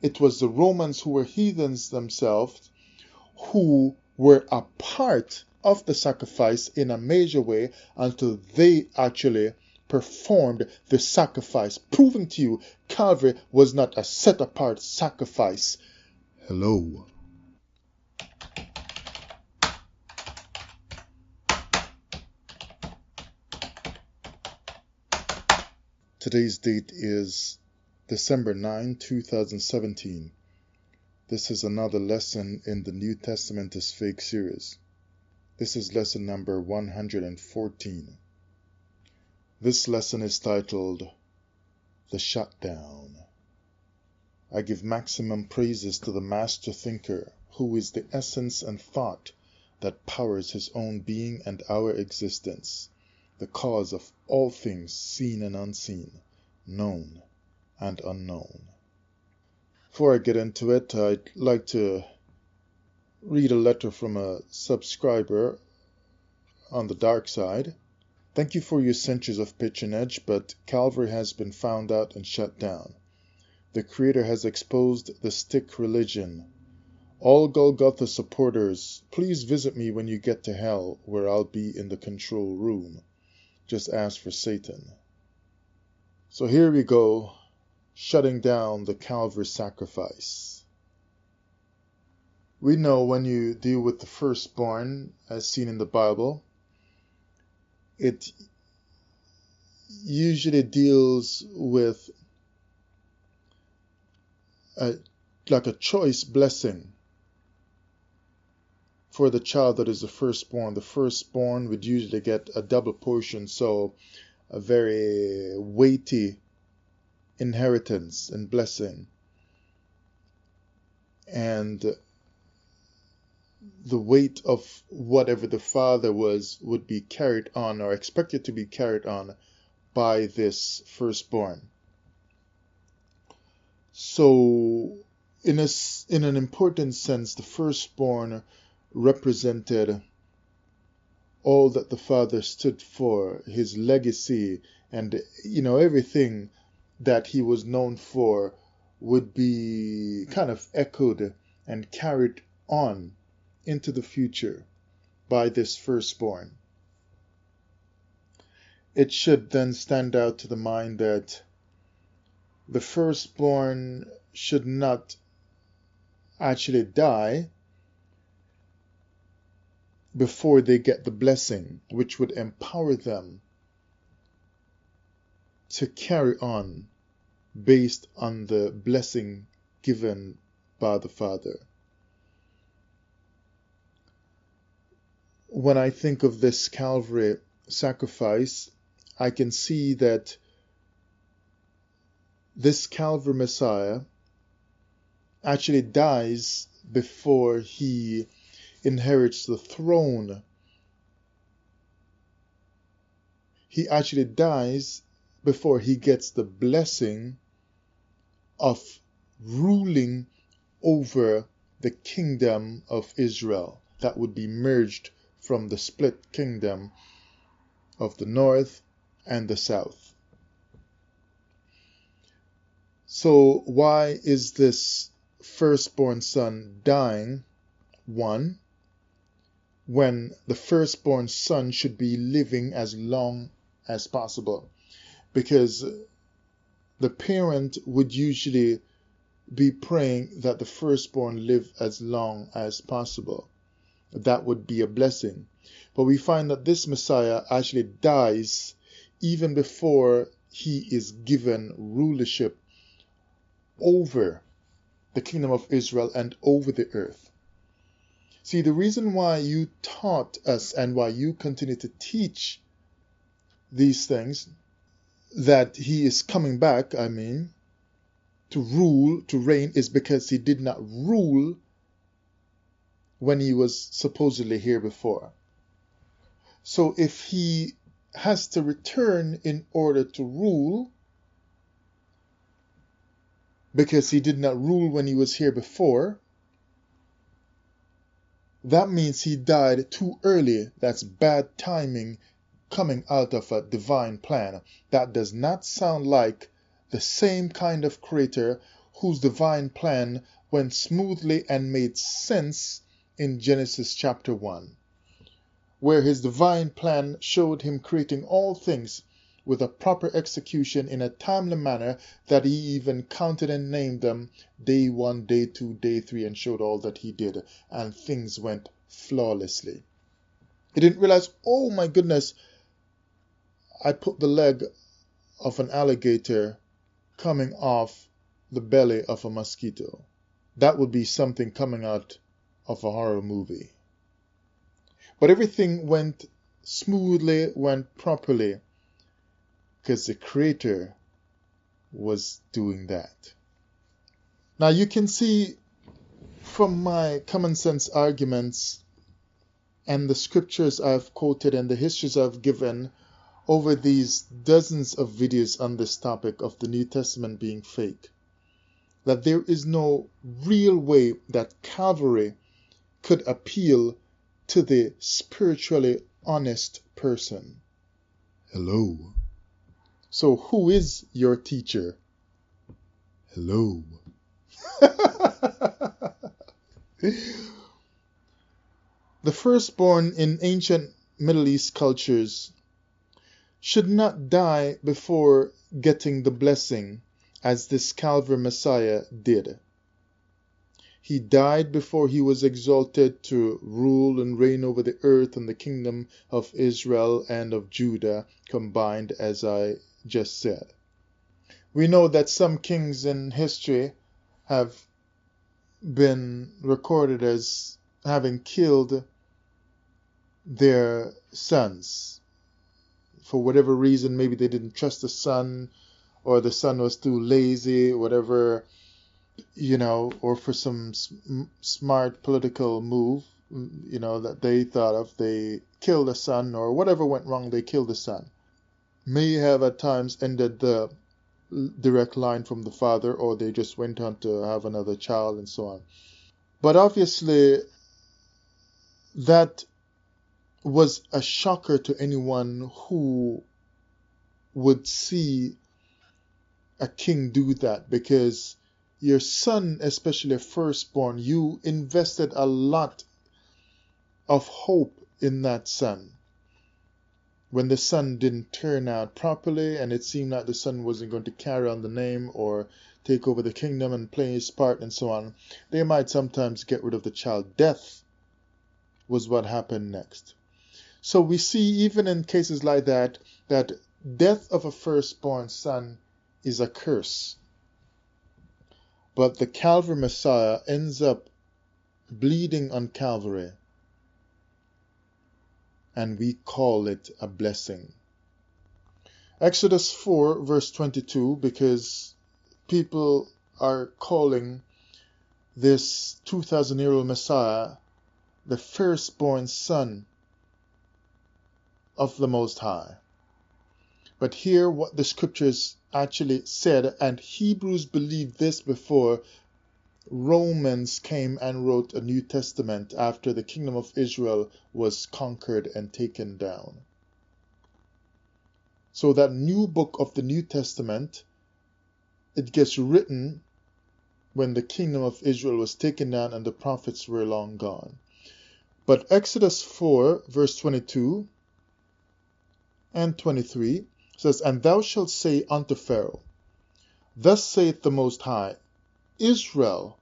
It was the Romans who were heathens themselves who were a part of the sacrifice in a major way until they actually performed the sacrifice, proving to you Calvary was not a set apart sacrifice. Hello. Today's date is December 9, 2017. This is another lesson in the New Testament is Fake series. This is lesson number 114. This lesson is titled The Shutdown. I give maximum praises to the master thinker, who is the essence and thought that powers his own being and our existence, the cause of all things seen and unseen, known and unknown. Before I get into it, I'd like to read a letter from a subscriber on the dark side. Thank you for your centuries of patronage, but Calvary has been found out and shut down. The Creator has exposed the stick religion. All Golgotha supporters, please visit me when you get to hell, where I'll be in the control room. Just ask for Satan. So here we go, shutting down the Calvary sacrifice. We know when you deal with the firstborn, as seen in the Bible, it usually deals with like a choice blessing for the child that is the firstborn. The firstborn would usually get a double portion, so a very weighty inheritance and blessing. And the weight of whatever the father was would be carried on, or expected to be carried on, by this firstborn. So in an important sense, the firstborn represented all that the father stood for, his legacy, and everything that he was known for would be kind of echoed and carried on into the future by this firstborn. It should then stand out to the mind that the firstborn should not actually die before they get the blessing, which would empower them to carry on based on the blessing given by the Father. When I think of this Calvary sacrifice, I can see that this Calvary Messiah actually dies before he inherits the throne. He actually dies before he gets the blessing of ruling over the kingdom of Israel that would be merged from the split kingdom of the north and the south. So why is this firstborn son dying? One, when the firstborn son should be living as long as possible, because the parent would usually be praying that the firstborn live as long as possible. That would be a blessing. But we find that this Messiah actually dies even before he is given rulership over the kingdom of Israel and over the earth. See, the reason why you taught us and why you continue to teach these things, that he is coming back, to rule, to reign, is because he did not rule when he was supposedly here before. So if he has to return in order to rule, because he did not rule when he was here before, that means he died too early. That's bad timing coming out of a divine plan. That does not sound like the same kind of creator whose divine plan went smoothly and made sense in Genesis chapter 1, where his divine plan showed him creating all things with a proper execution in a timely manner, that he even counted and named them day 1, day 2, day 3, and showed all that he did, and things went flawlessly. He didn't realize, oh my goodness, I put the leg of an alligator coming off the belly of a mosquito. That would be something coming out of a horror movie. But everything went smoothly, went properly, because the Creator was doing that. Now you can see from my common sense arguments and the scriptures I've quoted and the histories I've given over these dozens of videos on this topic of the New Testament being fake, that there is no real way that Calvary could appeal to the spiritually honest person. Hello. So who is your teacher? Hello. The firstborn in ancient Middle East cultures should not die before getting the blessing, as this Calvary Messiah did. He died before he was exalted to rule and reign over the earth and the kingdom of Israel and of Judah combined, as I just said. We know that some kings in history have been recorded as having killed their sons. For whatever reason, maybe they didn't trust the son, or the son was too lazy, whatever, or for some smart political move, that they thought of, they killed the son, or whatever went wrong, they killed the son. May have at times ended the direct line from the father, or they just went on to have another child and so on. But obviously, that was a shocker to anyone who would see a king do that, because your son, especially a firstborn, you invested a lot of hope in that son. When the son didn't turn out properly, and it seemed like the son wasn't going to carry on the name or take over the kingdom and play his part and so on, they might sometimes get rid of the child. Death was what happened next. So we see, even in cases like that, that death of a firstborn son is a curse. But the Calvary Messiah ends up bleeding on Calvary, and we call it a blessing. Exodus 4 verse 22, because people are calling this 2,000-year-old Messiah the firstborn son of the Most High. But hear what the scriptures actually said, and Hebrews believed this before Romans came and wrote a New Testament after the kingdom of Israel was conquered and taken down. So that new book of the New Testament, it gets written when the kingdom of Israel was taken down and the prophets were long gone. But Exodus 4 verse 22 and 23 says, "And thou shalt say unto Pharaoh, Thus saith the Most High, Israel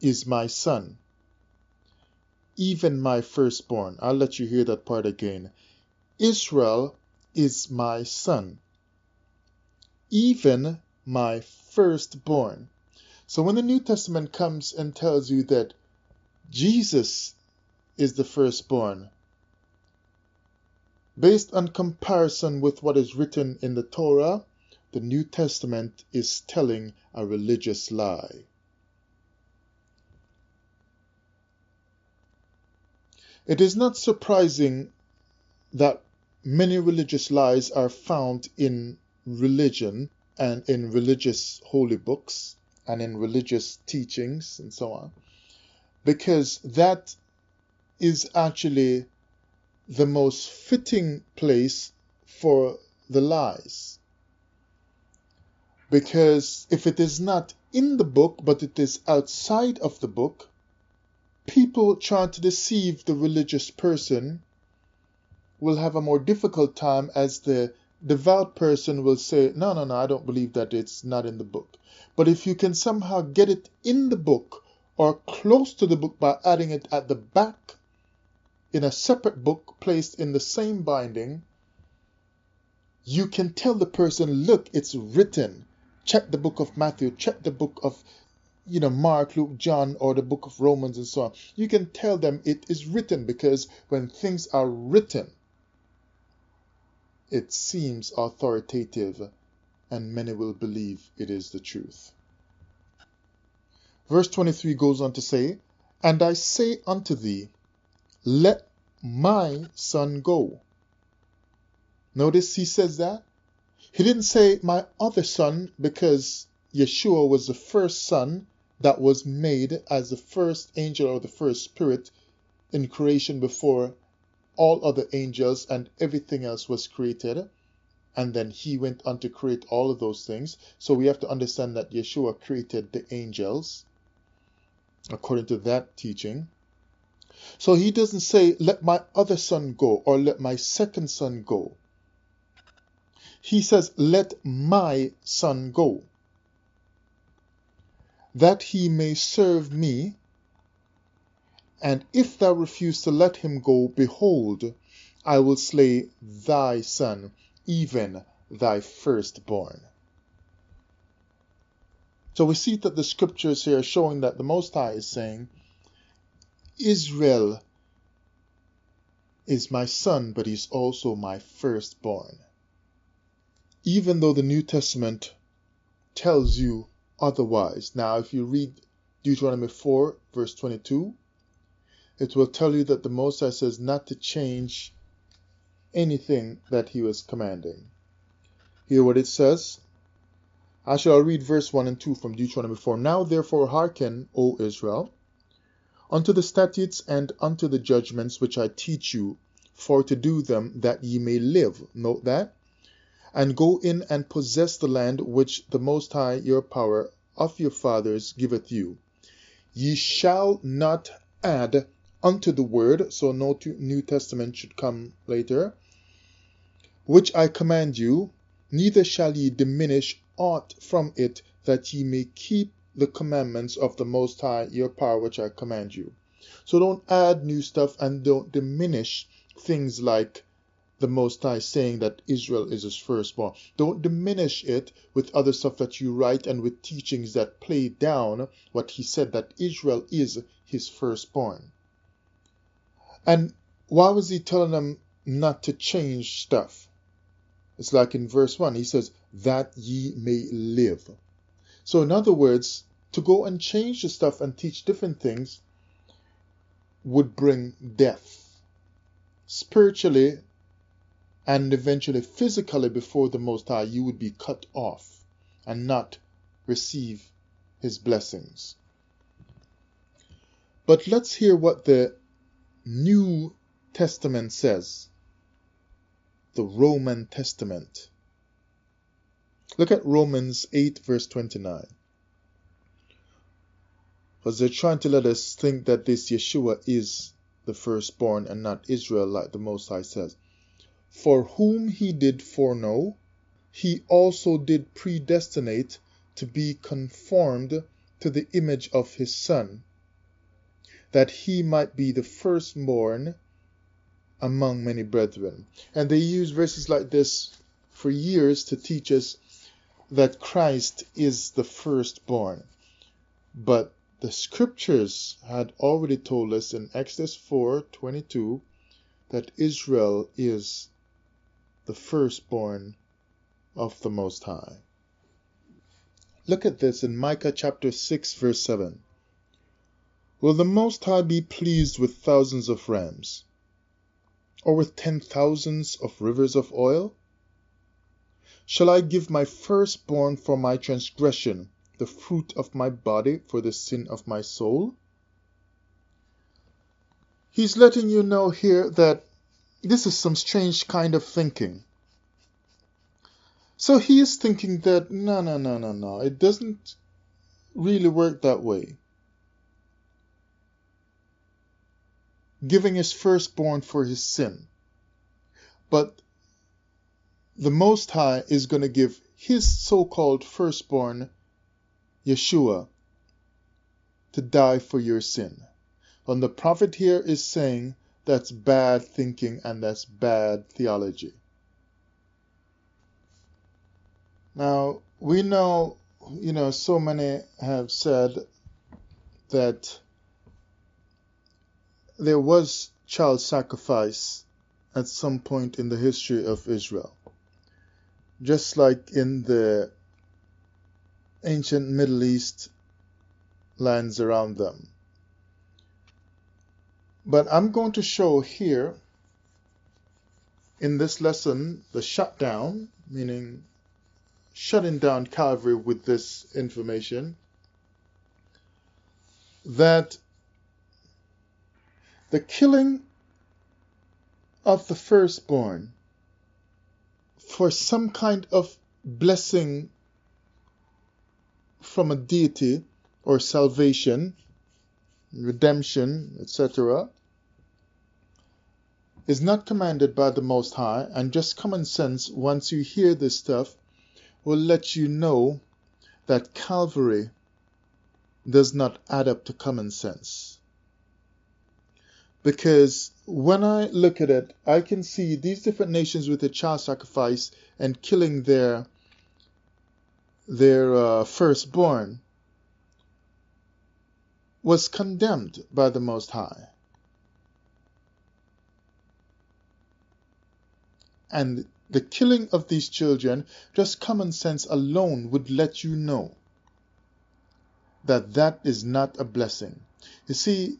is my son, even my firstborn." I'll let you hear that part again. Israel is my son, even my firstborn. So when the New Testament comes and tells you that Jesus is the firstborn, based on comparison with what is written in the Torah, the New Testament is telling a religious lie. It is not surprising that many religious lies are found in religion and in religious holy books and in religious teachings and so on, because that is actually the most fitting place for the lies. Because if it is not in the book, but it is outside of the book, people trying to deceive the religious person will have a more difficult time, as the devout person will say, no, I don't believe that it's not in the book. But if you can somehow get it in the book or close to the book by adding it at the back in a separate book placed in the same binding, you can tell the person, look, it's written. Check the book of Matthew, check the book of Mark, Luke, John, or the book of Romans and so on. You can tell them it is written, because when things are written, it seems authoritative and many will believe it is the truth. Verse 23 goes on to say, and I say unto thee, let my son go. Notice he says that. He didn't say my other son, because Yeshua was the first son that was made as the first angel or the first spirit in creation before all other angels and everything else was created. And then he went on to create all of those things. So we have to understand that Yeshua created the angels, according to that teaching. So he doesn't say, let my other son go, or let my second son go. He says, let my son go, that he may serve me. And if thou refuse to let him go, behold, I will slay thy son, even thy firstborn. So we see that the scriptures here are showing that the Most High is saying, Israel is my son, but he's also my firstborn. Even though the New Testament tells you otherwise. Now, if you read Deuteronomy 4, verse 22, it will tell you that the Most High says not to change anything that he was commanding. Hear what it says. I shall read verse 1 and 2 from Deuteronomy 4. Now therefore hearken, O Israel, unto the statutes and unto the judgments which I teach you, for to do them, that ye may live. Note that. And go in and possess the land which the Most High your power of your fathers giveth you. Ye shall not add unto the word, so no New Testament should come later, which I command you, neither shall ye diminish aught from it, that ye may keep the commandments of the Most High your power, which I command you. So don't add new stuff, and don't diminish things like the Most High saying that Israel is his firstborn. Don't diminish it with other stuff that you write and with teachings that play down what he said, that Israel is his firstborn. And why was he telling them not to change stuff? It's like in verse 1, he says, that ye may live. So in other words, to go and change the stuff and teach different things would bring death, spiritually and eventually physically. Before the Most High, you would be cut off and not receive his blessings. But let's hear what the New Testament says, the Roman Testament. Look at Romans 8 verse 29. Because they're trying to let us think that this Yeshua is the firstborn and not Israel, like the Most High says. For whom he did foreknow, he also did predestinate to be conformed to the image of his Son, that he might be the firstborn among many brethren. And they use verses like this for years to teach us that Christ is the firstborn. But the scriptures had already told us in Exodus 4:22 that Israel is the firstborn of the Most High. Look at this in Micah chapter 6 verse 7. Will the Most High be pleased with thousands of rams, or with 10,000s of rivers of oil? Shall I give my firstborn for my transgression, the fruit of my body for the sin of my soul? He's letting you know here that this is some strange kind of thinking. So he is thinking that no, it doesn't really work that way. Giving his firstborn for his sin. But the Most High is going to give his so-called firstborn, Yeshua, to die for your sin. And the prophet here is saying that's bad thinking and that's bad theology. Now, we know, so many have said that there was child sacrifice at some point in the history of Israel. Just like in the ancient Middle East lands around them. But I'm going to show here in this lesson the shutdown, meaning shutting down Calvary with this information, that the killing of the firstborn for some kind of blessing from a deity or salvation, redemption, etc., is not commanded by the Most High, and just common sense, once you hear this stuff, will let you know that Calvary does not add up to common sense. Because when I look at it, I can see these different nations with the child sacrifice and killing their firstborn was condemned by the Most High. And the killing of these children, just common sense alone would let you know that that is not a blessing. You see,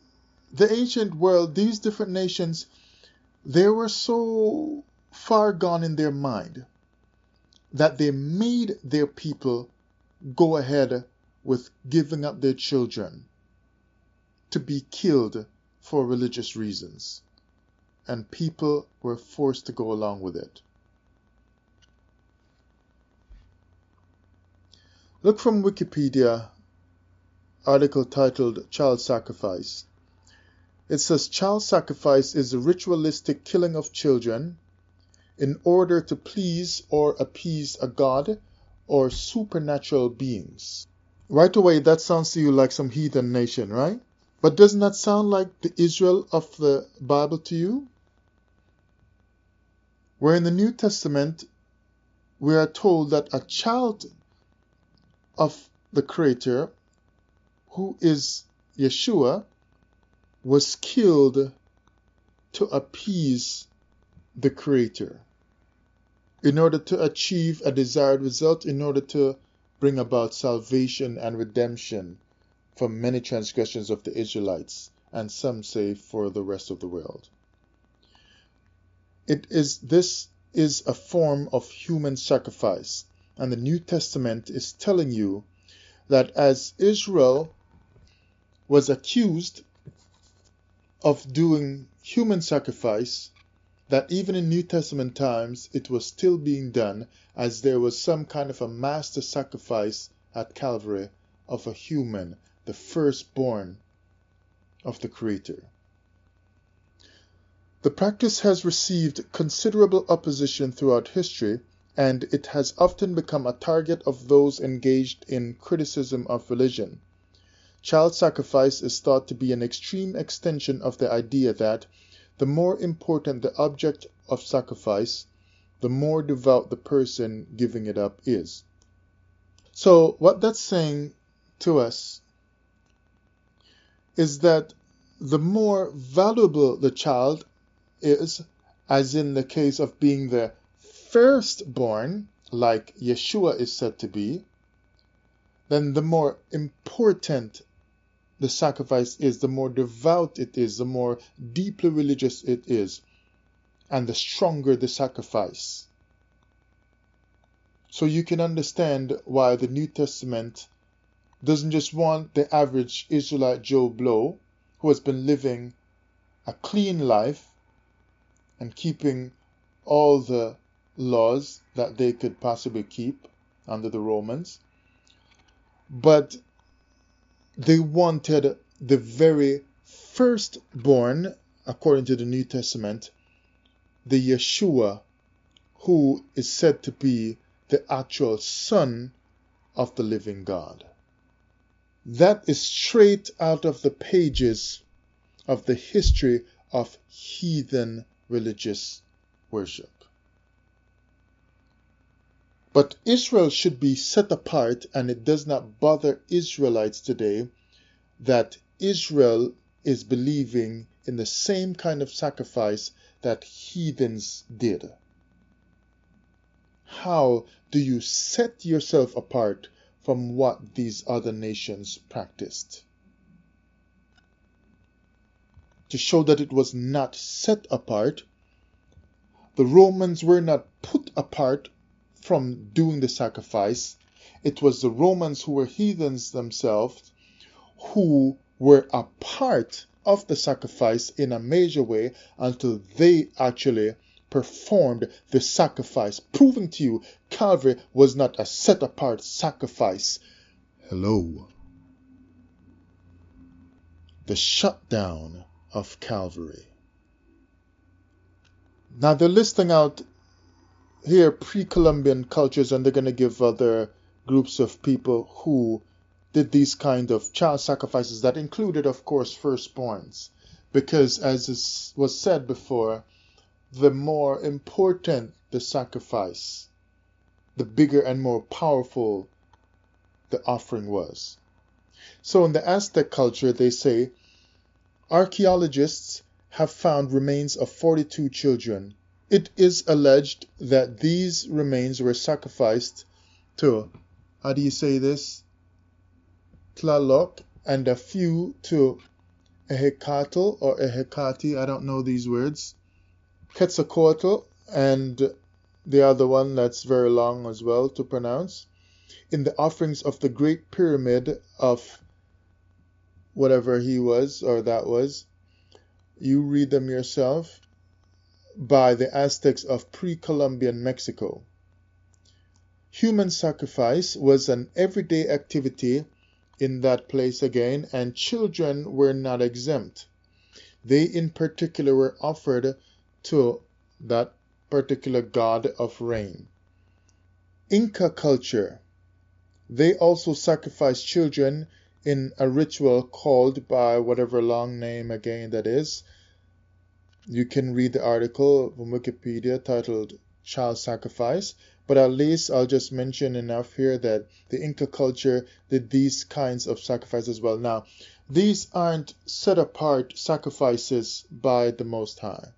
the ancient world, these different nations, they were so far gone in their mind that they made their people go ahead with giving up their children to be killed for religious reasons. And people were forced to go along with it. Look from Wikipedia, article titled Child Sacrifice. It says child sacrifice is a ritualistic killing of children in order to please or appease a god or supernatural beings. Right away, that sounds to you like some heathen nation, right? But doesn't that sound like the Israel of the Bible to you? Where in the New Testament, we are told that a child of the Creator, who is Yeshua, was killed to appease the Creator in order to achieve a desired result, in order to bring about salvation and redemption from many transgressions of the Israelites, and some say for the rest of the world. This is a form of human sacrifice, and the New Testament is telling you that as Israel was accused of doing human sacrifice, that even in New Testament times it was still being done, as there was some kind of a master sacrifice at Calvary of a human, the firstborn of the Creator. The practice has received considerable opposition throughout history, and it has often become a target of those engaged in criticism of religion. Child sacrifice is thought to be an extreme extension of the idea that the more important the object of sacrifice, the more devout the person giving it up is. So what that's saying to us is that the more valuable the child is, as in the case of being the firstborn, like Yeshua is said to be, then the more important the sacrifice is, the more devout it is, the more deeply religious it is, and the stronger the sacrifice. So you can understand why the New Testament doesn't just want the average Israelite Joe Blow, who has been living a clean life and keeping all the laws that they could possibly keep under the Romans, but They wanted the very firstborn, according to the New Testament, the Yeshua, who is said to be the actual Son of the living God. That is straight out of the pages of the history of heathen religious worship. But Israel should be set apart, and it does not bother Israelites today that Israel is believing in the same kind of sacrifice that heathens did. How do you set yourself apart from what these other nations practiced? To show that it was not set apart, the Romans were not put apart from doing the sacrifice. It was the Romans who were heathens themselves who were a part of the sacrifice in a major way until they actually performed the sacrifice, proving to you Calvary was not a set apart sacrifice. Hello. The shutdown of Calvary. Now they're listing out here pre-Columbian cultures, and they're going to give other groups of people who did these kind of child sacrifices that included, of course, firstborns. Because as was said before, the more important the sacrifice, the bigger and more powerful the offering was. So in the Aztec culture, they say, archaeologists have found remains of 42 children. It is alleged that these remains were sacrificed to, how do you say this? Tlaloc, and a few to Ehecatl or Ehecati, I don't know these words. Quetzalcoatl, and the other one that's very long as well to pronounce, in the offerings of the Great Pyramid of whatever he was or that was. You read them yourself, by the Aztecs of pre-Columbian Mexico. Human sacrifice was an everyday activity in that place again, and children were not exempt. They in particular were offered to that particular god of rain. Inca culture. They also sacrificed children in a ritual called by whatever long name again that is. You can read the article from Wikipedia titled Child Sacrifice, but at least I'll just mention enough here that the Inca culture did these kinds of sacrifices as well. Now, these aren't set apart sacrifices by the Most High.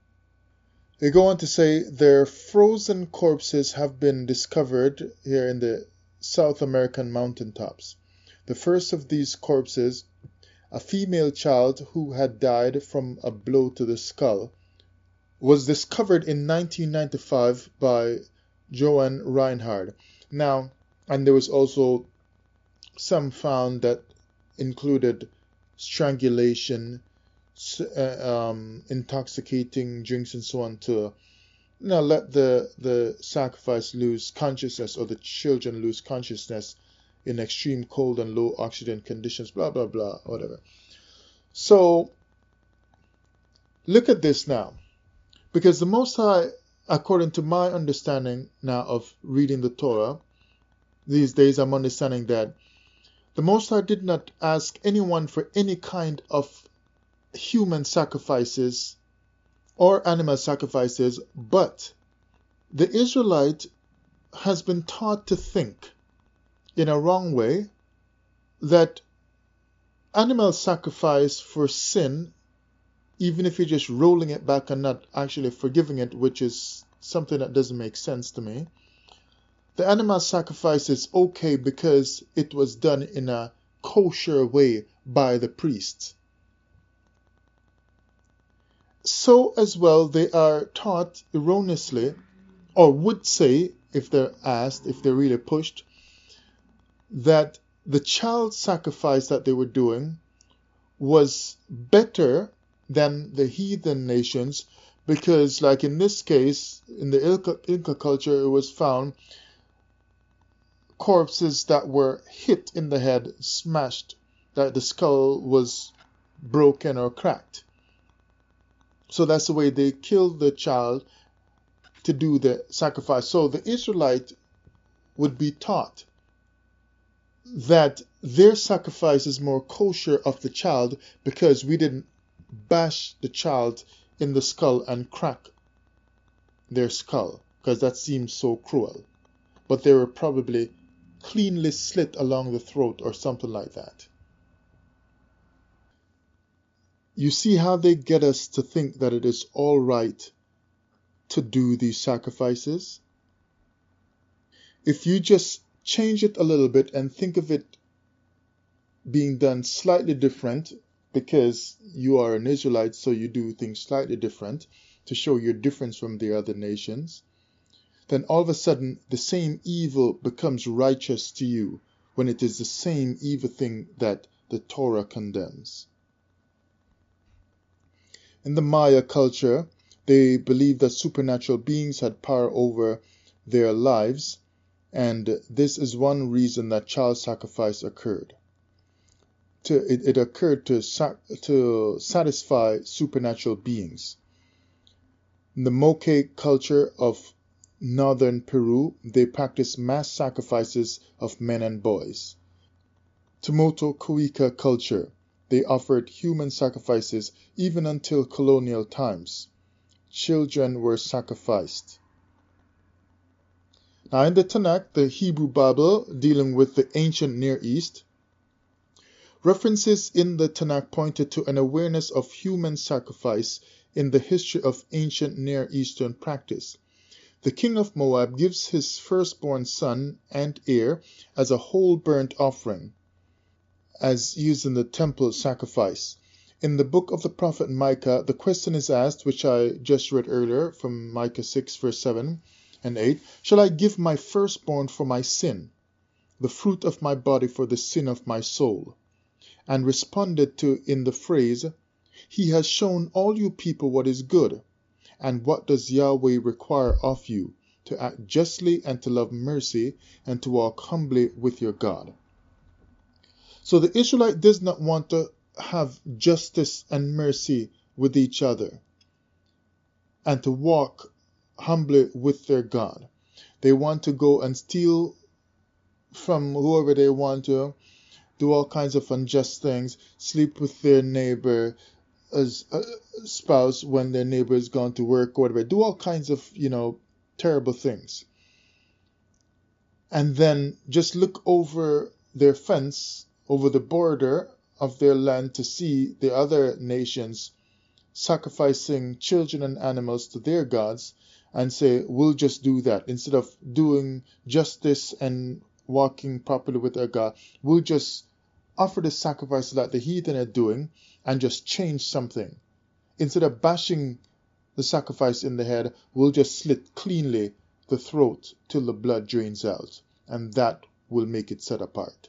They go on to say their frozen corpses have been discovered here in the South American mountaintops. The first of these corpses, a female child who had died from a blow to the skull, was discovered in 1995 by Joan Reinhard. Now, and there was also some found that included strangulation, intoxicating drinks and so on to let the sacrifice lose consciousness, or the children lose consciousness in extreme cold and low oxygen conditions, blah, blah, blah, whatever. So, look at this now. Because the Most High, according to my understanding now of reading the Torah, these days I'm understanding that the Most High did not ask anyone for any kind of human sacrifices or animal sacrifices, but the Israelite has been taught to think in a wrong way that animal sacrifice for sin, even if you're just rolling it back and not actually forgiving it, which is something that doesn't make sense to me, the animal sacrifice is okay because it was done in a kosher way by the priests. So as well, they are taught erroneously, or would say, if they're asked, if they're really pushed, that the child sacrifice that they were doing was better than the heathen nations, because like in this case, in the Inca culture, it was found corpses that were hit in the head, smashed, that the skull was broken or cracked. So that's the way they killed the child to do the sacrifice. So the Israelite would be taught that their sacrifice is more kosher of the child because we didn't bash the child in the skull and crack their skull, because that seems so cruel. But they were probably cleanly slit along the throat or something like that. You see how they get us to think that it is all right to do these sacrifices? If you just change it a little bit and think of it being done slightly different, because you are an Israelite, so you do things slightly different to show your difference from the other nations, then all of a sudden the same evil becomes righteous to you when it is the same evil thing that the Torah condemns. In the Maya culture, they believed that supernatural beings had power over their lives, and this is one reason that child sacrifice occurred. It occurred to satisfy supernatural beings. In the Moke culture of northern Peru, they practiced mass sacrifices of men and boys. Tomoto Kuika culture, they offered human sacrifices even until colonial times. Children were sacrificed. Now in the Tanakh, the Hebrew Bible dealing with the ancient Near East, references in the Tanakh pointed to an awareness of human sacrifice in the history of ancient Near Eastern practice. The king of Moab gives his firstborn son and heir as a whole burnt offering, as used in the temple sacrifice. In the book of the prophet Micah, the question is asked, which I just read earlier from Micah 6 verse 7 and 8, shall I give my firstborn for my sin, the fruit of my body for the sin of my soul? And responded to in the phrase, he has shown all you people what is good. And what does Yahweh require of you? To act justly and to love mercy and to walk humbly with your God. So the Israelite does not want to have justice and mercy with each other and to walk humbly with their God. They want to go and steal from whoever they want to, do all kinds of unjust things, sleep with their neighbor as a spouse when their neighbor is gone to work or whatever, do all kinds of, terrible things. And then just look over their fence, over the border of their land to see the other nations sacrificing children and animals to their gods and say, we'll just do that. Instead of doing justice and walking properly with our God, we'll just offer the sacrifices that the heathen are doing and just change something. Instead of bashing the sacrifice in the head, we'll just slit cleanly the throat till the blood drains out, and that will make it set apart.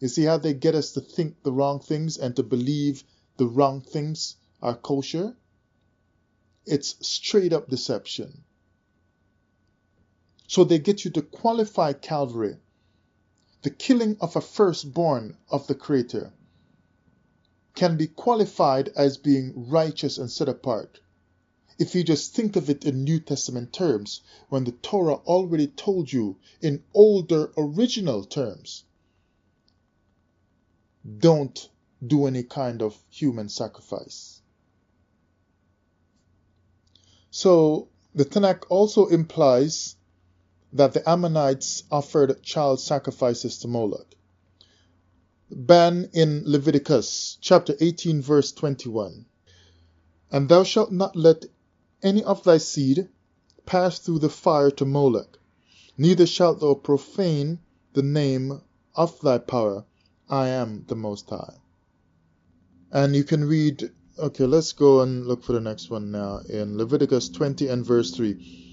You see how they get us to think the wrong things and to believe the wrong things are kosher? It's straight up deception. So they get you to qualify Calvary, the killing of a firstborn of the Creator, can be qualified as being righteous and set apart if you just think of it in New Testament terms, when the Torah already told you in older original terms, don't do any kind of human sacrifice. So the Tanakh also implies that the Ammonites offered child sacrifices to Moloch. Ban in Leviticus chapter 18 verse 21. And thou shalt not let any of thy seed pass through the fire to Moloch, neither shalt thou profane the name of thy power. I am the Most High. And you can read, okay, let's go and look for the next one now in Leviticus 20 and verse 3.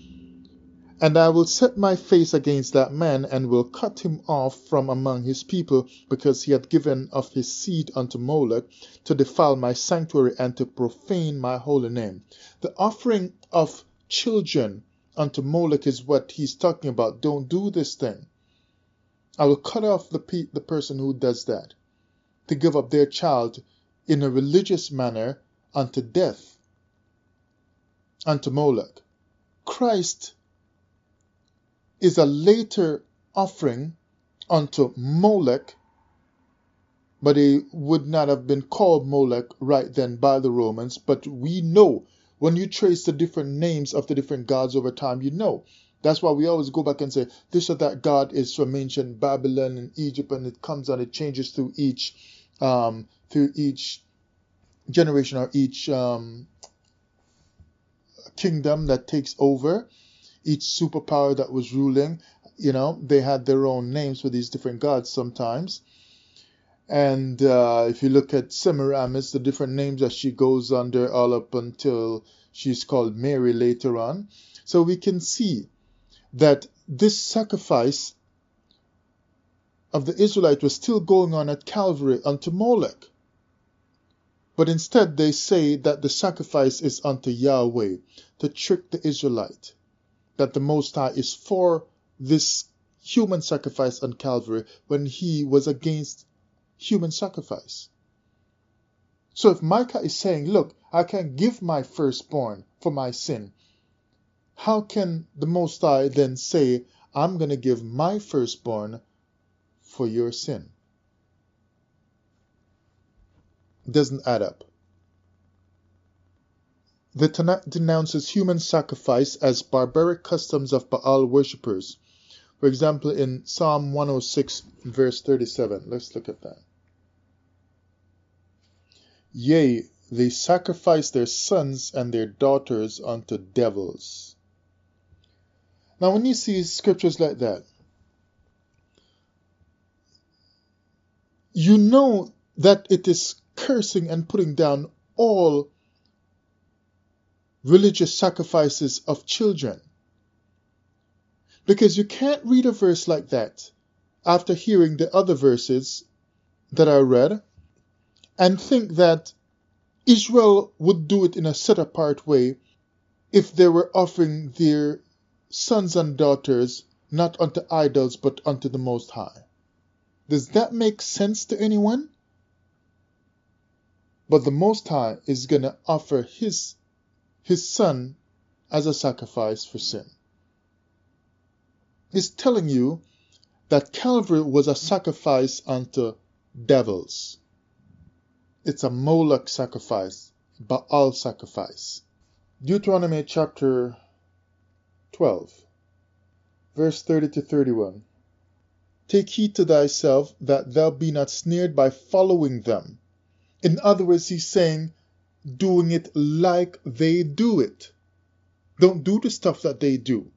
And I will set my face against that man, and will cut him off from among his people, because he hath given of his seed unto Moloch, to defile my sanctuary, and to profane my holy name. The offering of children unto Moloch is what he's talking about. Don't do this thing. I will cut off the person who does that. to give up their child in a religious manner unto death, unto Moloch. Christ is a later offering unto Moloch, but he would not have been called Moloch right then by the Romans. But we know, when you trace the different names of the different gods over time, you know. That's why we always go back and say this or that god is from ancient Babylon and Egypt, and it comes and it changes through each generation or each kingdom that takes over, each superpower that was ruling. They had their own names for these different gods sometimes. And if you look at Semiramis, the different names that she goes under all up until she's called Mary later on. So we can see that this sacrifice of the Israelite was still going on at Calvary unto Moloch. But instead they say that the sacrifice is unto Yahweh, to trick the Israelite, that the Most High is for this human sacrifice on Calvary when he was against human sacrifice. So if Micah is saying, look, I can give my firstborn for my sin, how can the Most High then say, I'm going to give my firstborn for your sin? It doesn't add up. The Tanakh denounces human sacrifice as barbaric customs of Baal worshippers. For example, in Psalm 106, verse 37. Let's look at that. Yea, they sacrifice their sons and their daughters unto devils. Now, when you see scriptures like that, you know that it is cursing and putting down all religious sacrifices of children. Because you can't read a verse like that after hearing the other verses that I read and think that Israel would do it in a set apart way if they were offering their sons and daughters not unto idols but unto the Most High. Does that make sense to anyone? But the Most High is going to offer his son as a sacrifice for sin. It's telling you that Calvary was a sacrifice unto devils. It's a Moloch sacrifice, Baal sacrifice. Deuteronomy chapter 12, verse 30 to 31. Take heed to thyself that thou be not snared by following them. In other words, he's saying, doing it like they do it. Don't do the stuff that they do.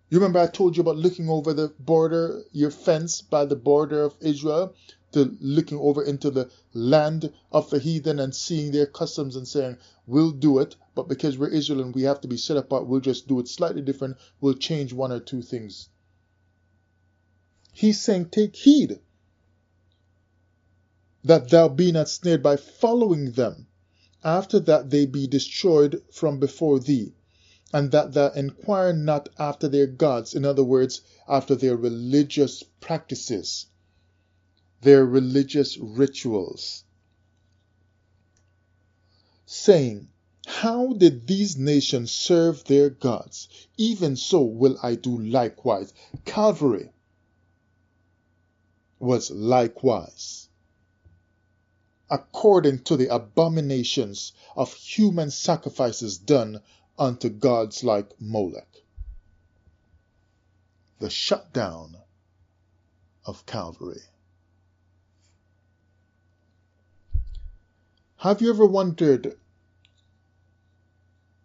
You remember I told you about looking over the border, your fence by the border of Israel, to looking over into the land of the heathen and seeing their customs and saying, we'll do it, but because we're Israel and we have to be set apart, we'll just do it slightly different. We'll change one or two things. He's saying, take heed that thou be not snared by following them. After that they be destroyed from before thee, and that thou inquire not after their gods. In other words, after their religious practices, their religious rituals, saying, how did these nations serve their gods? Even so will I do likewise. Calvary was likewise, according to the abominations of human sacrifices done unto gods like Moloch. The shutdown of Calvary. Have you ever wondered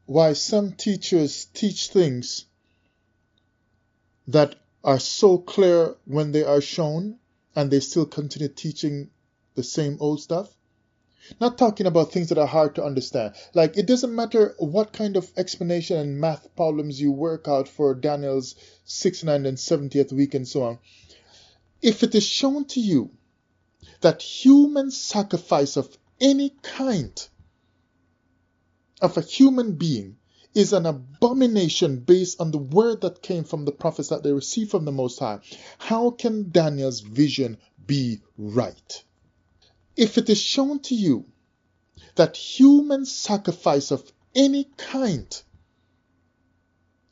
why some teachers teach things that are so clear when they are shown and they still continue teaching the same old stuff? Not talking about things that are hard to understand. Like, it doesn't matter what kind of explanation and math problems you work out for Daniel's 69th and 70th week and so on. If it is shown to you that human sacrifice of any kind of a human being is an abomination based on the word that came from the prophets that they received from the Most High, how can Daniel's vision be right? if it is shown to you that human sacrifice of any kind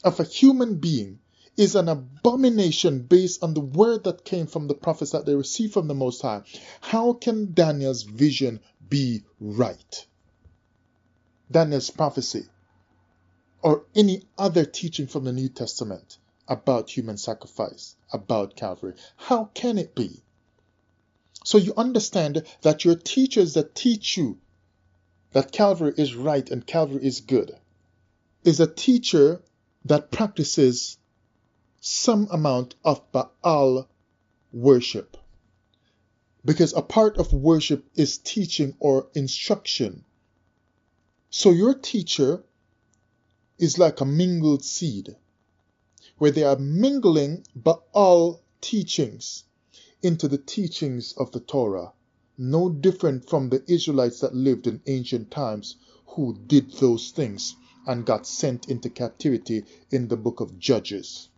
of a human being is an abomination based on the word that came from the prophets that they received from the Most High, how can Daniel's vision be right? Daniel's prophecy or any other teaching from the New Testament about human sacrifice, about Calvary, how can it be? So you understand that your teachers that teach you that Calvary is right and Calvary is good is a teacher that practices some amount of Baal worship. Because a part of worship is teaching or instruction. So your teacher is like a mingled seed, where they are mingling Baal teachings into the teachings of the Torah, no different from the Israelites that lived in ancient times who did those things and got sent into captivity in the book of Judges.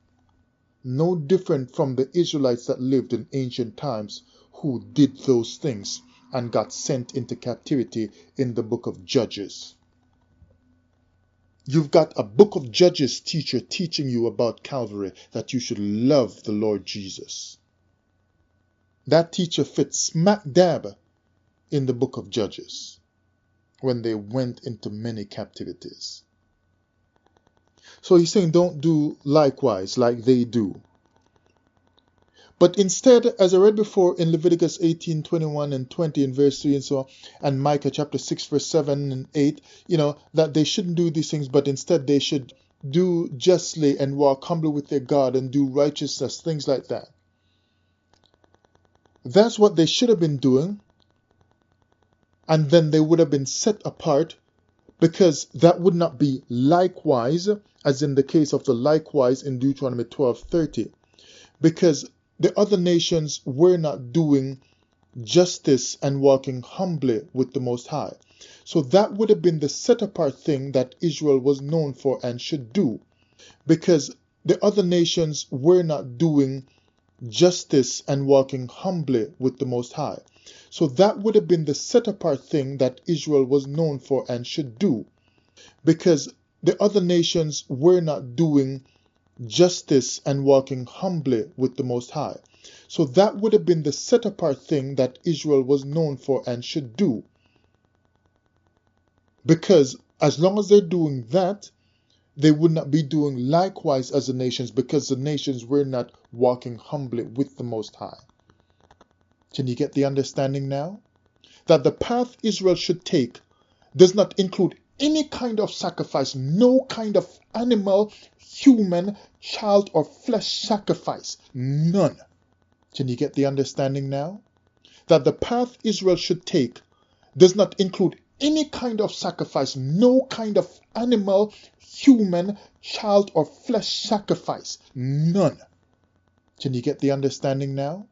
No different from the Israelites that lived in ancient times who did those things and got sent into captivity in the book of Judges. You've got a book of Judges teacher teaching you about Calvary, that you should love the Lord Jesus. That teacher fits smack dab in the book of Judges when they went into many captivities. So he's saying don't do likewise like they do. But instead, as I read before in Leviticus 18, 21 and 20 in verse 3 and so on, and Micah chapter 6, verse 7 and 8, that they shouldn't do these things, but instead they should do justly and walk humbly with their God and do righteousness, things like that. That's what they should have been doing. And then they would have been set apart, because that would not be likewise, as in the case of the likewise in Deuteronomy 12:30, because the other nations were not doing justice and walking humbly with the Most High. So that would have been the set apart thing that Israel was known for and should do, because the other nations were not doing justice and walking humbly with the Most High. So that would have been the set apart thing that Israel was known for and should do, because the other nations were not doing justice and walking humbly with the Most High. So that would have been the set apart thing that Israel was known for and should do, because as long as they're doing that, they would not be doing likewise as the nations, because the nations were not walking humbly with the Most High. Can you get the understanding now? That the path Israel should take does not include any kind of sacrifice, no kind of animal, human, child, or flesh sacrifice. None. Can you get the understanding now? That the path Israel should take does not include any kind of sacrifice, no kind of animal, human, child, or flesh sacrifice. None. Can you get the understanding now?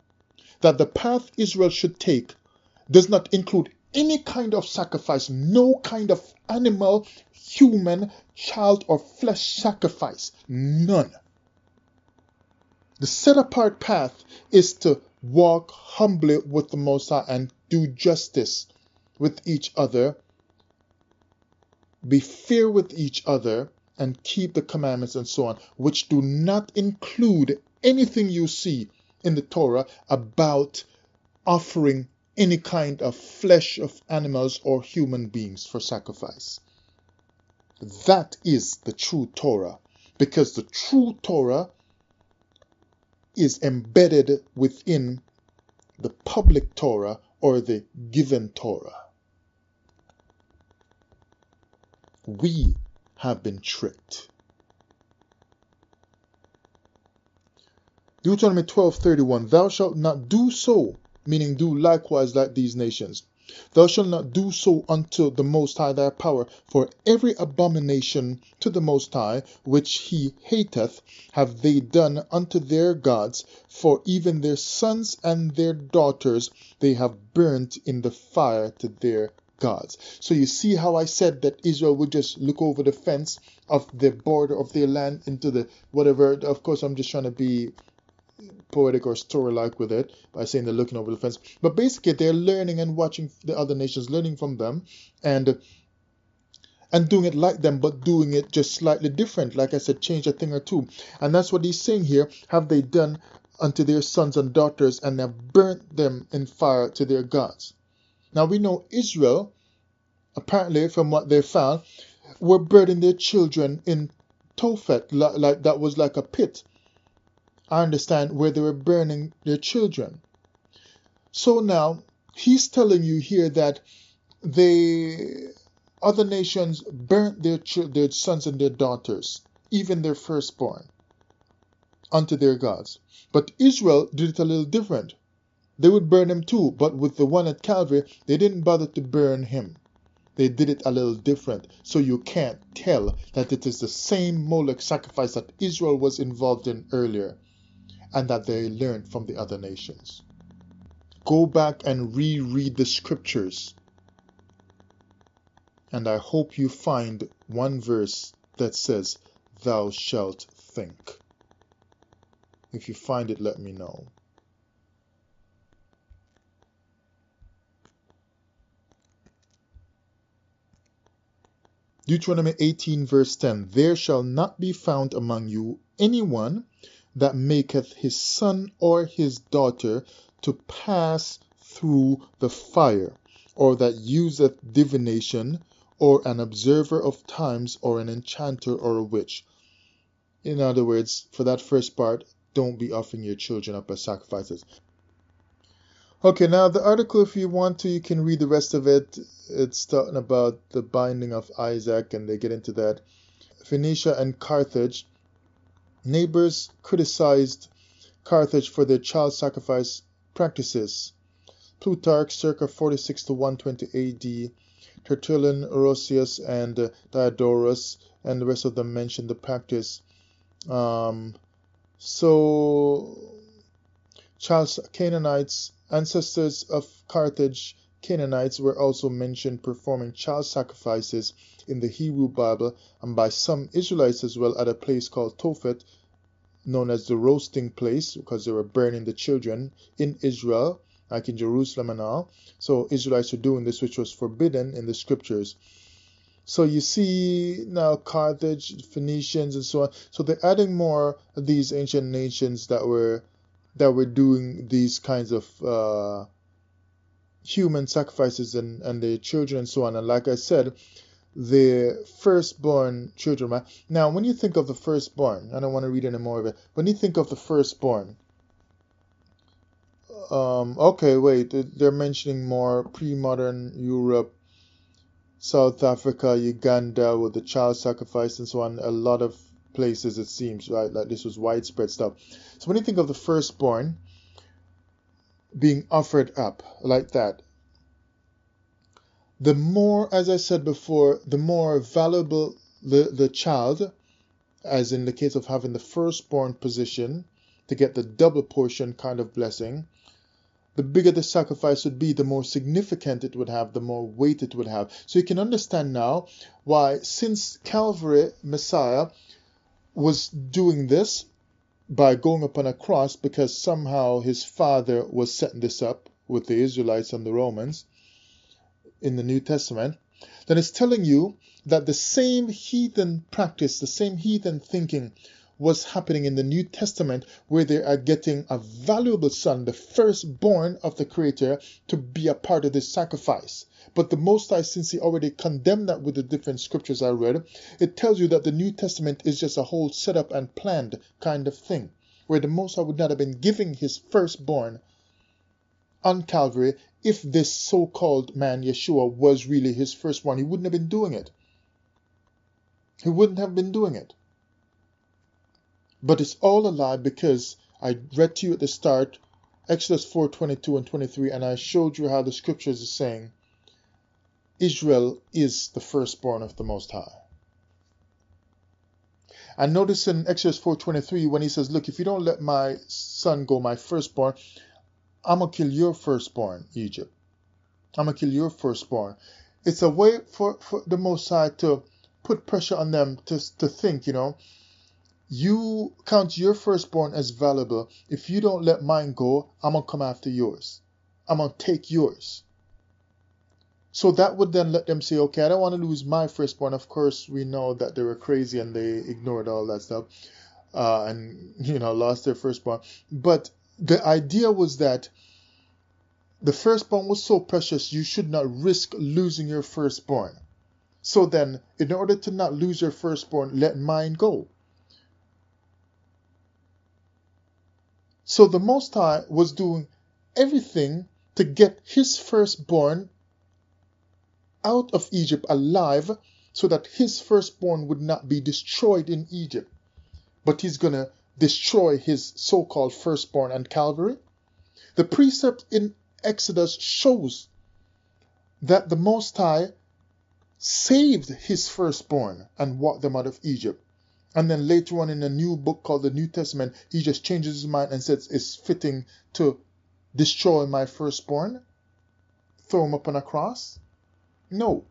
That the path Israel should take does not include any kind of sacrifice, no kind of animal, human, child, or flesh sacrifice. None. The set apart path is to walk humbly with the Most High and do justice with each other, be fair with each other, and keep the commandments and so on, which do not include anything you see in the Torah about offering any kind of flesh of animals or human beings for sacrifice. That is the true Torah, because the true Torah is embedded within the public Torah or the given Torah. We have been tricked. Deuteronomy 12:31, thou shalt not do so, meaning do likewise like these nations. Thou shalt not do so unto the Most High thy power, for every abomination to the Most High, which he hateth, have they done unto their gods, for even their sons and their daughters they have burnt in the fire to their gods. So you see how I said that Israel would just look over the fence of the border of their land into the whatever. Of course, I'm just trying to be poetic or story-like with it by saying they're looking over the fence. But basically, they're learning and watching the other nations, learning from them, and doing it like them, but doing it just slightly different. Like I said, change a thing or two. And that's what he's saying here. Have they done unto their sons and daughters, and have burnt them in fire to their gods? Now we know Israel, apparently from what they found, were burning their children in Tophet, like that was like a pit. I understand, where they were burning their children. So now he's telling you here that the other nations burnt their sons and their daughters, even their firstborn, unto their gods. But Israel did it a little different. They would burn him too, but with the one at Calvary, they didn't bother to burn him. They did it a little different, so you can't tell that it is the same Molech sacrifice that Israel was involved in earlier, and that they learned from the other nations. Go back and reread the scriptures, and I hope you find one verse that says, "Thou shalt think." If you find it, let me know. Deuteronomy 18 verse 10, "There shall not be found among you anyone that maketh his son or his daughter to pass through the fire, or that useth divination, or an observer of times, or an enchanter, or a witch." In other words, for that first part, don't be offering your children up as sacrifices. Okay, now the article, if you want to, you can read the rest of it. It's talking about the binding of Isaac, and they get into that. Phoenicia and Carthage. Neighbors criticized Carthage for their child sacrifice practices. Plutarch, circa 46 to 120 AD. Tertullian, Orosius, and Diodorus, and the rest of them mentioned the practice. Canaanites, ancestors of Carthage, Canaanites were also mentioned performing child sacrifices in the Hebrew Bible, and by some Israelites as well, at a place called Tophet, known as the roasting place, because they were burning the children in Israel, like in Jerusalem and all. So Israelites were doing this, which was forbidden in the scriptures. So you see now Carthage, Phoenicians, and so on. So they're adding more of these ancient nations that were doing these kinds of human sacrifices and their children and so on. And like I said, the firstborn children. Now, when you think of the firstborn, I don't want to read any more of it. When you think of the firstborn, okay, wait, they're mentioning more pre-modern Europe, South Africa, Uganda with the child sacrifice and so on. A lot of places, it seems, right? Like this was widespread stuff. So when you think of the firstborn being offered up like that, the more, as I said before, the more valuable the child, as in the case of having the firstborn position to get the double portion kind of blessing, the bigger the sacrifice would be, the more significant it would have, the more weight it would have. So you can understand now why, since Calvary, Messiah was doing this by going upon a cross, because somehow his father was setting this up with the Israelites and the Romans in the New Testament, then it's telling you that the same heathen practice, the same heathen thinking was happening in the New Testament, where they are getting a valuable son, the firstborn of the Creator, to be a part of this sacrifice. But the Most High, since he already condemned that with the different scriptures I read, it tells you that the New Testament is just a whole set up and planned kind of thing, where the Most High would not have been giving his firstborn on Calvary if this so-called man, Yeshua, was really his firstborn. He wouldn't have been doing it. He wouldn't have been doing it. But it's all a lie, because I read to you at the start, Exodus 4:22 and 23, and I showed you how the scriptures are saying Israel is the firstborn of the Most High. And notice in Exodus 4:23 when he says, look, if you don't let my son go, my firstborn, I'm going to kill your firstborn, Egypt. I'm going to kill your firstborn. It's a way for the Most High to put pressure on them to think, You count your firstborn as valuable. If you don't let mine go, I'm going to come after yours. I'm going to take yours. So that would then let them say, okay, I don't want to lose my firstborn. Of course, we know that they were crazy and they ignored all that stuff and, lost their firstborn. But the idea was that the firstborn was so precious, you should not risk losing your firstborn. So then, in order to not lose your firstborn, let mine go. So the Most High was doing everything to get his firstborn out of Egypt alive so that his firstborn would not be destroyed in Egypt. But he's going to destroy his so-called firstborn on Calvary. The precept in Exodus shows that the Most High saved his firstborn and walked them out of Egypt. And then later on in a new book called the New Testament, he just changes his mind and says it's fitting to destroy my firstborn, throw him up on a cross. No.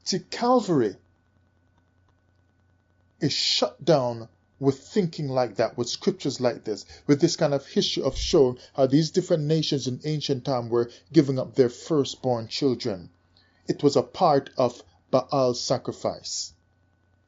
See, Calvary is shut down with thinking like that, with scriptures like this, with this kind of history of showing how these different nations in ancient time were giving up their firstborn children. It was a part of Baal's sacrifice.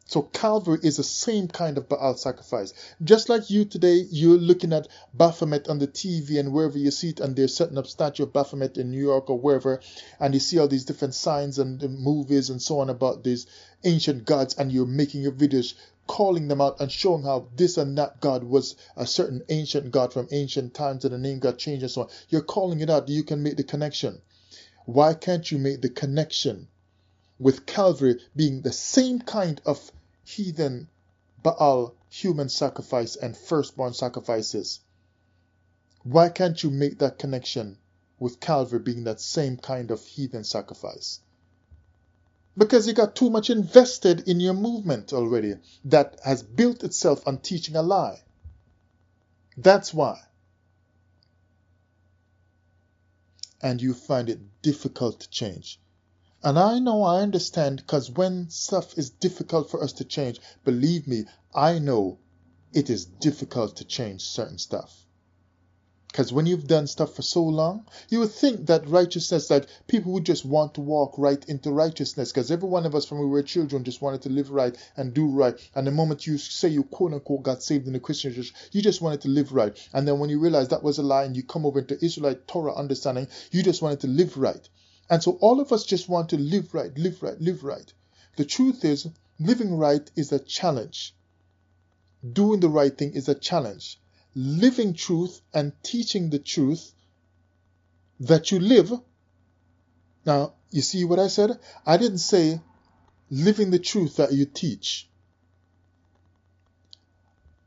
So Calvary is the same kind of Baal sacrifice. Just like you today, you're looking at Baphomet on the TV and wherever you see it, and they're setting up statue of Baphomet in New York or wherever, and you see all these different signs and movies and so on about these ancient gods, and you're making your videos calling them out and showing how this and that god was a certain ancient god from ancient times and the name got changed and so on. You're calling it out. You can make the connection. Why can't you make the connection with Calvary being the same kind of heathen Baal human sacrifice and firstborn sacrifices? Why can't you make that connection with Calvary being that same kind of heathen sacrifice? Because you got too much invested in your movement already that has built itself on teaching a lie. That's why. And you find it difficult to change. And I know, I understand, because when stuff is difficult for us to change, believe me, I know it is difficult to change certain stuff. Because when you've done stuff for so long, you would think that righteousness, like people would just want to walk right into righteousness. Because every one of us, from when we were children, just wanted to live right and do right. And the moment you say you quote unquote got saved in the Christian church, you just wanted to live right. And then when you realize that was a lie and you come over into Israelite Torah understanding, you just wanted to live right. And so all of us just want to live right, live right, live right. The truth is, living right is a challenge. Doing the right thing is a challenge. Living truth and teaching the truth that you live. Now, you see what I said? I didn't say living the truth that you teach.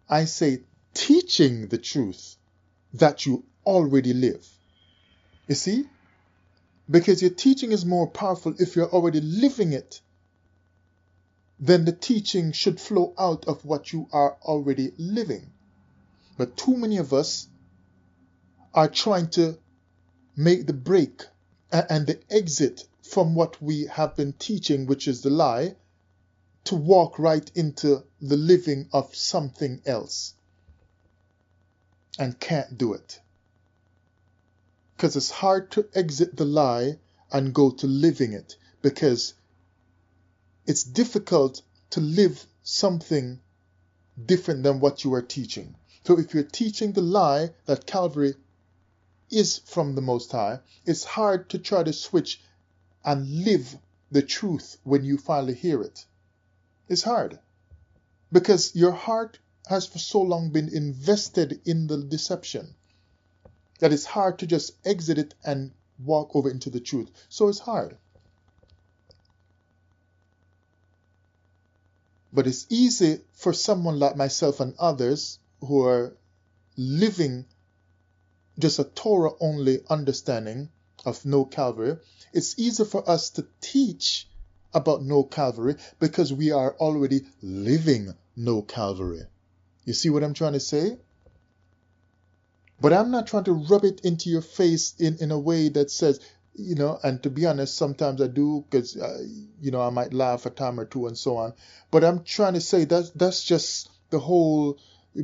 I say teaching the truth that you already live. You see? Because your teaching is more powerful if you're already living it. Then the teaching should flow out of what you are already living. But too many of us are trying to make the break and the exit from what we have been teaching, which is the lie, to walk right into the living of something else. And can't do it. Because it's hard to exit the lie and go to living it. Because it's difficult to live something different than what you are teaching. So if you're teaching the lie that Calvary is from the Most High, it's hard to try to switch and live the truth when you finally hear it. It's hard. Because your heart has for so long been invested in the deception that it's hard to just exit it and walk over into the truth. So it's hard. But it's easy for someone like myself and others who are living just a Torah-only understanding of no Calvary. It's easy for us to teach about no Calvary because we are already living no Calvary. You see what I'm trying to say? But I'm not trying to rub it into your face in a way that says, And to be honest, sometimes I do, because, I might laugh a time or two and so on. But I'm trying to say that's just the whole,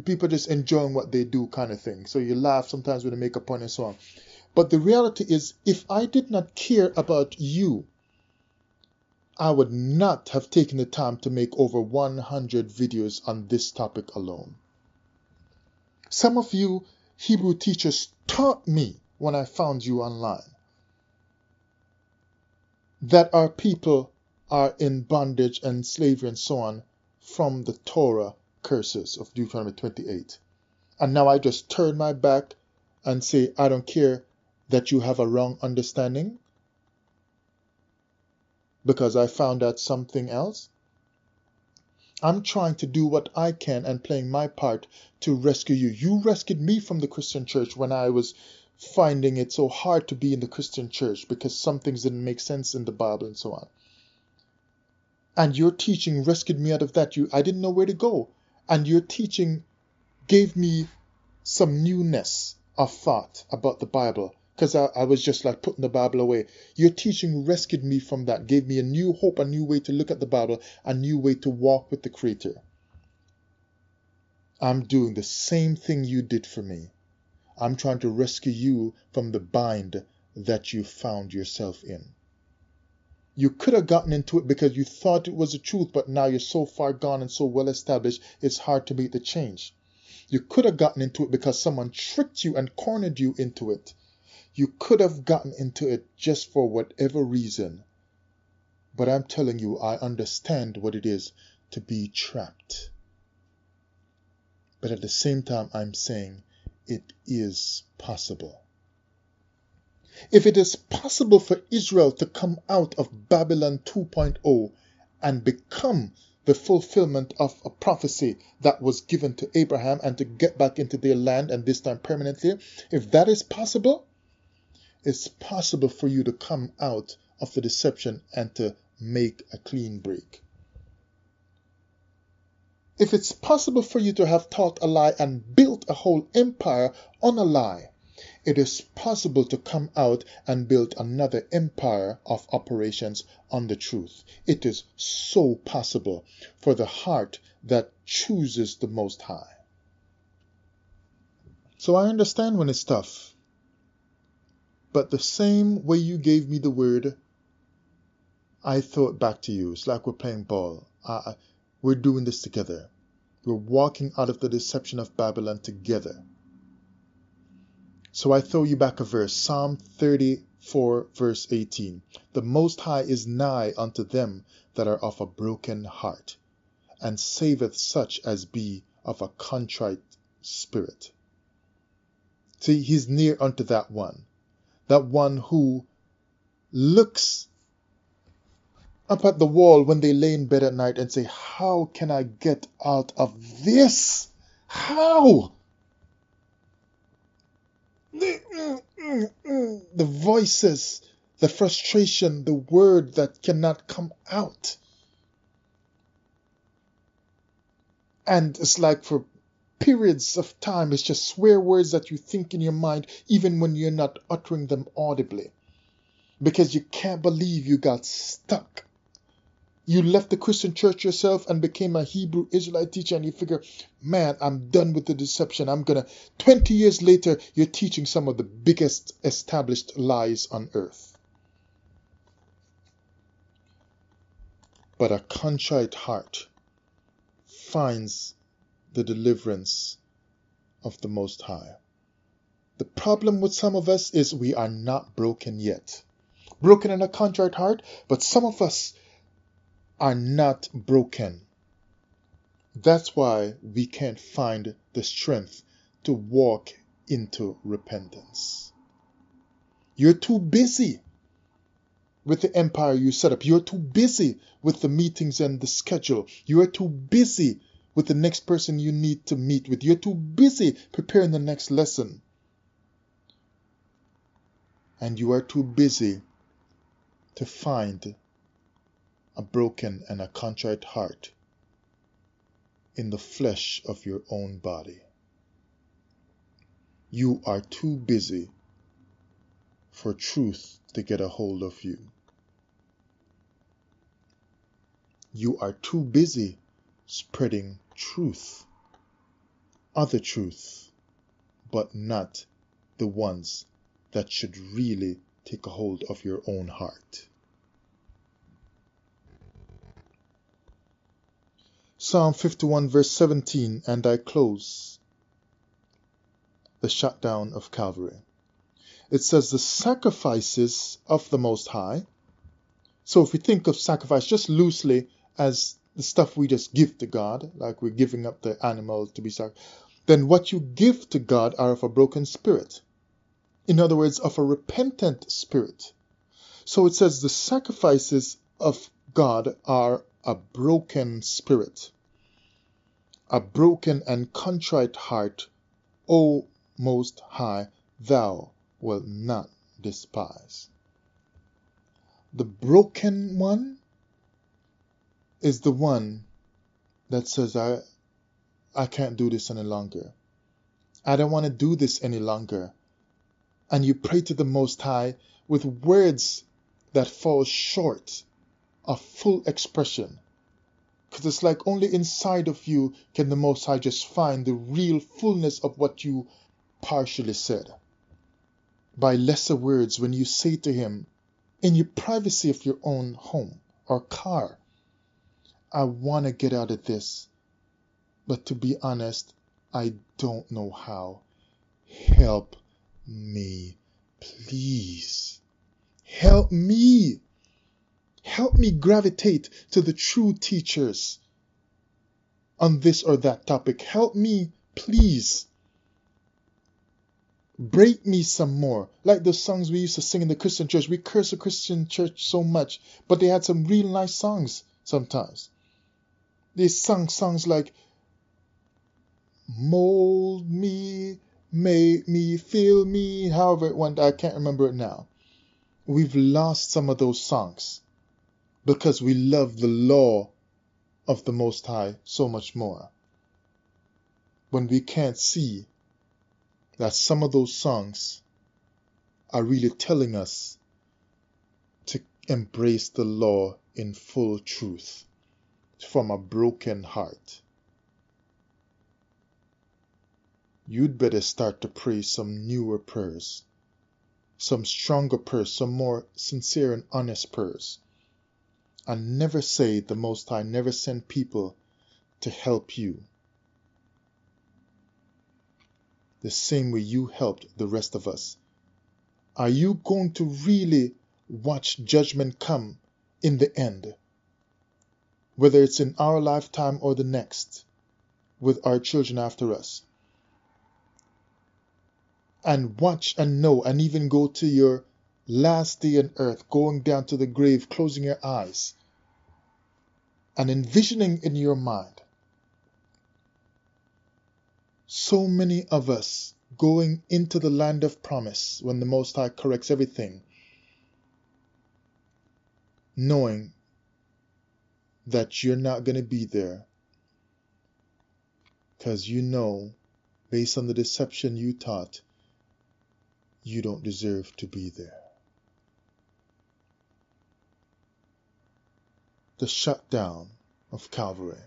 people just enjoying what they do kind of thing. So you laugh sometimes when they make a point and so on. But the reality is, if I did not care about you, I would not have taken the time to make over 100 videos on this topic alone. Some of you Hebrew teachers taught me when I found you online that our people are in bondage and slavery and so on from the Torah curses of Deuteronomy 28. And now I just turn my back and say, I don't care that you have a wrong understanding because I found out something else. I'm trying to do what I can and playing my part to rescue you. You rescued me from the Christian church when I was finding it so hard to be in the Christian church because some things didn't make sense in the Bible and so on. And your teaching rescued me out of that. I didn't know where to go. And your teaching gave me some newness of thought about the Bible, because I was just like putting the Bible away. Your teaching rescued me from that, gave me a new hope, a new way to look at the Bible, a new way to walk with the Creator. I'm doing the same thing you did for me. I'm trying to rescue you from the bind that you found yourself in. You could have gotten into it because you thought it was the truth, but now you're so far gone and so well established, it's hard to make the change. You could have gotten into it because someone tricked you and cornered you into it. You could have gotten into it just for whatever reason. But I'm telling you, I understand what it is to be trapped. But at the same time, I'm saying it is possible. If it is possible for Israel to come out of Babylon 2.0 and become the fulfillment of a prophecy that was given to Abraham and to get back into their land, and this time permanently, if that is possible, it's possible for you to come out of the deception and to make a clean break. If it's possible for you to have taught a lie and built a whole empire on a lie, it is possible to come out and build another empire of operations on the truth. It is so possible for the heart that chooses the Most High. So I understand when it's tough. But the same way you gave me the word, I throw it back to you. It's like we're playing ball. We're doing this together. We're walking out of the deception of Babylon together. So I throw you back a verse, Psalm 34, verse 18. The Most High is nigh unto them that are of a broken heart, and saveth such as be of a contrite spirit. See, he's near unto that one who looks up at the wall when they lay in bed at night and say, how can I get out of this? How? The voices, the frustration, the word that cannot come out. And it's like for periods of time, it's just swear words that you think in your mind, even when you're not uttering them audibly. Because you can't believe you got stuck. You left the Christian church yourself and became a Hebrew Israelite teacher, and you figure, man, I'm done with the deception. 20 years later, you're teaching some of the biggest established lies on earth. But a contrite heart finds the deliverance of the Most High. The problem with some of us is we are not broken yet. Broken in a contrite heart, but some of us are not broken. That's why we can't find the strength to walk into repentance. You're too busy with the empire you set up. You're too busy with the meetings and the schedule. You are too busy with the next person you need to meet with. You're too busy preparing the next lesson. And you are too busy to find a broken and a contrite heart in the flesh of your own body. You are too busy for truth to get a hold of you. You are too busy spreading truth, other truth, but not the ones that should really take a hold of your own heart. Psalm 51 verse 17, and I close the shutdown of Calvary. It says the sacrifices of the Most High. So if we think of sacrifice just loosely as the stuff we just give to God, like we're giving up the animal to be sacrificed, then what you give to God are of a broken spirit. In other words, of a repentant spirit. So it says the sacrifices of God are a broken spirit, a broken and contrite heart, O Most High, thou wilt not despise. The broken one is the one that says, I can't do this any longer. I don't want to do this any longer. And you pray to the Most High with words that fall short of full expression. Because it's like only inside of you can the Most High just find the real fullness of what you partially said. By lesser words, when you say to Him, in your privacy of your own home or car, I want to get out of this, but to be honest, I don't know how. Help me, please. Help me. Help me gravitate to the true teachers on this or that topic. Help me, please. Break me some more. Like the songs we used to sing in the Christian church. We curse the Christian church so much, but they had some real nice songs sometimes. They sung songs like, mold me, make me, feel me, however it went. I can't remember it now. We've lost some of those songs because we love the law of the Most High so much more. When we can't see that some of those songs are really telling us to embrace the law in full truth from a broken heart. You'd better start to pray some newer prayers, some stronger prayers, some more sincere and honest prayers. And never say the Most High never sent people to help you the same way you helped the rest of us. Are you going to really watch judgment come in the end, whether it's in our lifetime or the next, with our children after us? And watch and know and even go to your last day on earth, going down to the grave, closing your eyes and envisioning in your mind so many of us going into the land of promise when the Most High corrects everything, knowing that you're not going to be there because you know, based on the deception you taught, you don't deserve to be there. The shutdown of Calvary.